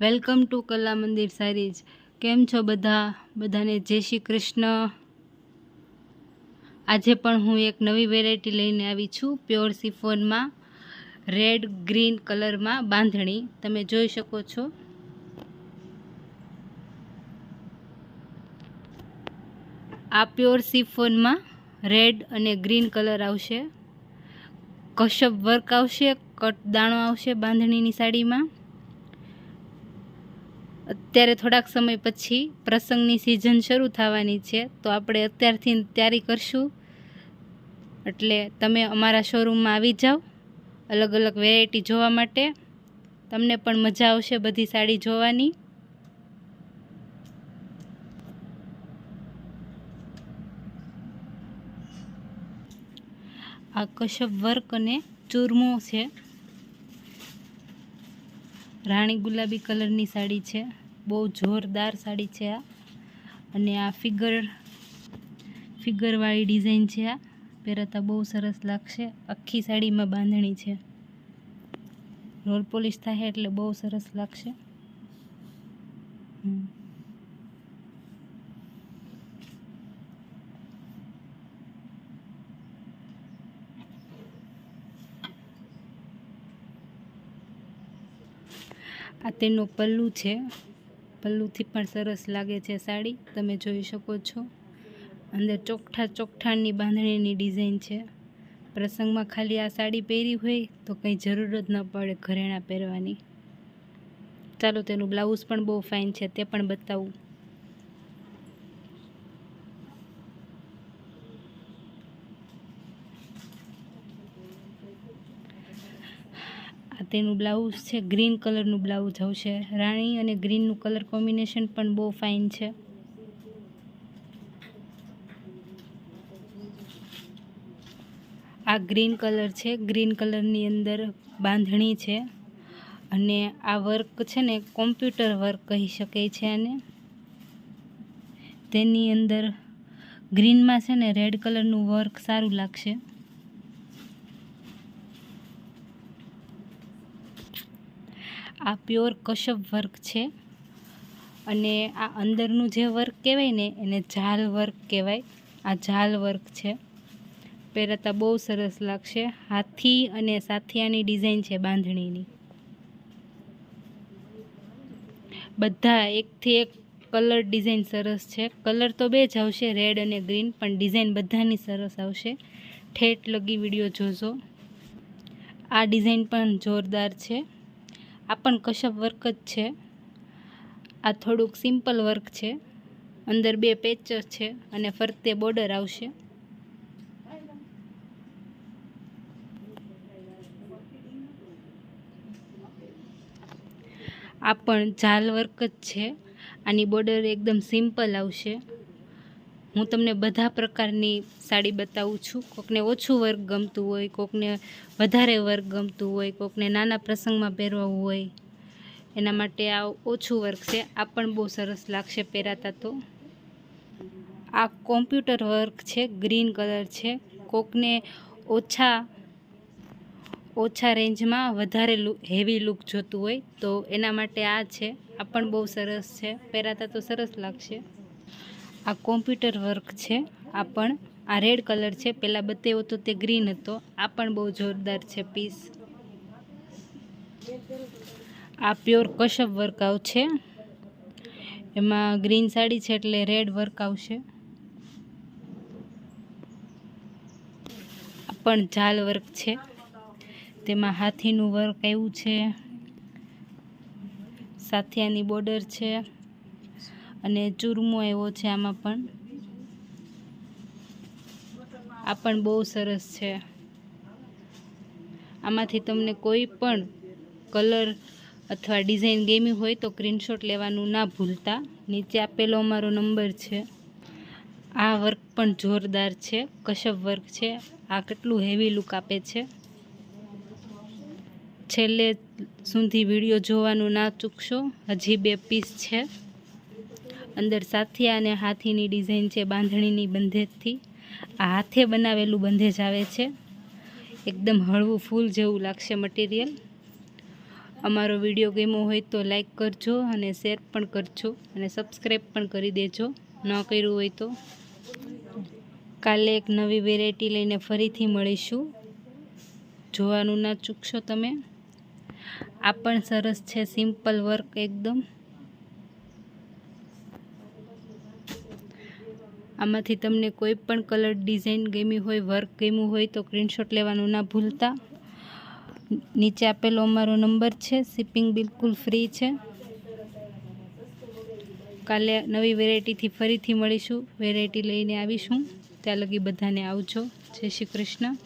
Welcome to કલા મંદિર saris. કેમ છો બધાને જય શ્રી કૃષ્ણ। આજે પણ હું એક નવી વેરાયટી લઈને આવી છું પ્યોર સિફોનમાં રેડ ગ્રીન કલરમાં બાંધણી। તમે જોઈ શકો છો। આ પ્યોર સિફોનમાં રેડ અને ગ્રીન કલર આવશે, કશપ વર્ક આવશે, કટ દાણો આવશે બાંધણીની સાડીમાં। અત્યારે થોડાક સમય પછી પ્રસંગની સિઝન શરૂ થવાની છે, તો આપણે અત્યારથી તૈયારી કરશું। એટલે તમે અમારા શોરૂમમાં આવી જાઓ અલગ અલગ વેરાયટી જોવા માટે। તમને પણ મજા આવશે બધી સાડી જોવાની। આ કશપ વર્ક અને ચૂરમો છે, રાણી ગુલાબી કલરની સાડી છે, બહુ જોરદાર સાડી છે આ। અને આ ફિગરવાળી ડિઝાઇન છે, આ પહેરતા બહુ સરસ લાગશે। આખી સાડીમાં બાંધણી છે, રોલ પોલિશ થાય એટલે બહુ સરસ લાગશે। આ તેનું પલ્લું છે, પલ્લુથી પણ સરસ લાગે છે સાડી, તમે જોઈ શકો છો। અંદર ચોકઠાની બાંધણીની ડિઝાઇન છે। પ્રસંગમાં ખાલી આ સાડી પહેરી હોય તો કંઈ જરૂર જ ન પડે ઘરેણાં પહેરવાની। ચાલો તેનું બ્લાઉઝ પણ બહુ ફાઇન છે, તે પણ બતાવું। આ તેનું બ્લાઉઝ છે, ગ્રીન કલરનું બ્લાઉઝ આવશે। રાણી અને ગ્રીનનું કલર કોમ્બિનેશન પણ બહુ ફાઇન છે। આ ગ્રીન કલર છે, ગ્રીન કલરની અંદર બાંધણી છે, અને આ વર્ક છે ને કોમ્પ્યુટર વર્ક કહી શકાય છે આને। તેની અંદર ગ્રીનમાં છે ને રેડ કલરનું વર્ક સારું લાગશે। આ પ્યોર કશપ વર્ક છે, અને આ અંદરનું જે વર્ક કહેવાય ને એને ઝાલ વર્ક કહેવાય। આ ઝાલ વર્ક છે, પહેરતા બહુ સરસ લાગશે। હાથી અને સાથિયાની ડિઝાઇન છે બાંધણીની। બધા એકથી એક કલર ડિઝાઇન સરસ છે। કલર તો બે જ આવશે, રેડ અને ગ્રીન, પણ ડિઝાઇન બધાની સરસ આવશે। ઠેઠ લગી વિડીયો જોજો। આ ડિઝાઇન પણ જોરદાર છે। આ પણ કશપ વર્ક જ છે। આ થોડુંક સિમ્પલ વર્ક છે, અંદર બે પેચ છે અને ફરતે બોર્ડર આવશે। આ પણ ઝાલ વર્ક જ છે, આની બોર્ડર એકદમ સિમ્પલ આવશે। હું તમને બધા પ્રકારની સાડી બતાવું છું। કોકને ઓછું વર્ક ગમતું હોય, કોકને વધારે વર્ક ગમતું હોય, કોકને નાના પ્રસંગમાં પહેરવું હોય, એના માટે આ ઓછું વર્ક છે। આ પણ બહુ સરસ લાગશે પહેરાતા તો। આ કોમ્પ્યુટર વર્ક છે, ગ્રીન કલર છે। કોકને ઓછા રેન્જમાં વધારે હેવી લુક જોતું હોય તો એના માટે આ છે। આ પણ બહુ સરસ છે, પહેરાતા તો સરસ લાગશે। આ કોમ્પ્યુટર વર્ક છે, આ પણ આ રેડ કલર છે, પહેલાં બતાવ્યો તો તે ગ્રીન હતો। આ પણ બહુ જોરદાર છે પીસ। આ પ્યોર કશપ વર્ક આવશે, એમાં ગ્રીન સાડી છે એટલે રેડ વર્ક આવશે। આ પણ ઝાલ વર્ક છે, તેમાં હાથીનું વર્ક આવ્યું છે, સાથિયાની બોર્ડર છે, અને ચૂરમો આવ્યો છે આમાં પણ। આ પણ બહુ સરસ છે। આમાંથી તમને કોઈ પણ કલર અથવા ડિઝાઇન ગમી હોય તો સ્ક્રીનશોટ લેવાનું ના ભૂલતા। નીચે આપેલો અમારો નંબર છે। આ વર્ક પણ જોરદાર છે, કશપ વર્ક છે। આ કેટલું હેવી લુક આપે છે। છેલ્લે સુધી વિડીયો જોવાનું ના ચૂકશો, હજી બે પીસ છે। અંદર સાથિયા અને હાથીની ડિઝાઇન છે બાંધણીની બંધેજથી। આ હાથે બનાવેલું બંધેજ આવે છે, એકદમ હળવું ફૂલ જેવું લાગશે મટીરિયલ। અમારો વિડીયો ગમ્યો હોય તો લાઈક કરજો અને શેર પણ કરજો અને સબસ્ક્રાઈબ પણ કરી દેજો ન કર્યું હોય તો. કાલે એક નવી વેરાયટી લઈને ફરીથી મળીશું, જોવાનું ના ચૂકશો તમે. આ પણ સરસ છે, સિમ્પલ વર્ક એકદમ. આમાંથી તમને કોઈ પણ કલર ડિઝાઇન ગમી હોય, વર્ક ગમ્યું હોય તો સ્ક્રીનશોટ લેવાનું ના ભૂલતા. નીચે આપેલો અમારો નંબર છે, શિપિંગ બિલકુલ ફ્રી છે. કાલે નવી વેરાયટીથી ફરીથી મળીશું, વેરાયટી લઈને આવીશું. ત્યાં લગી બધાને આવજો. જય શ્રી કૃષ્ણ.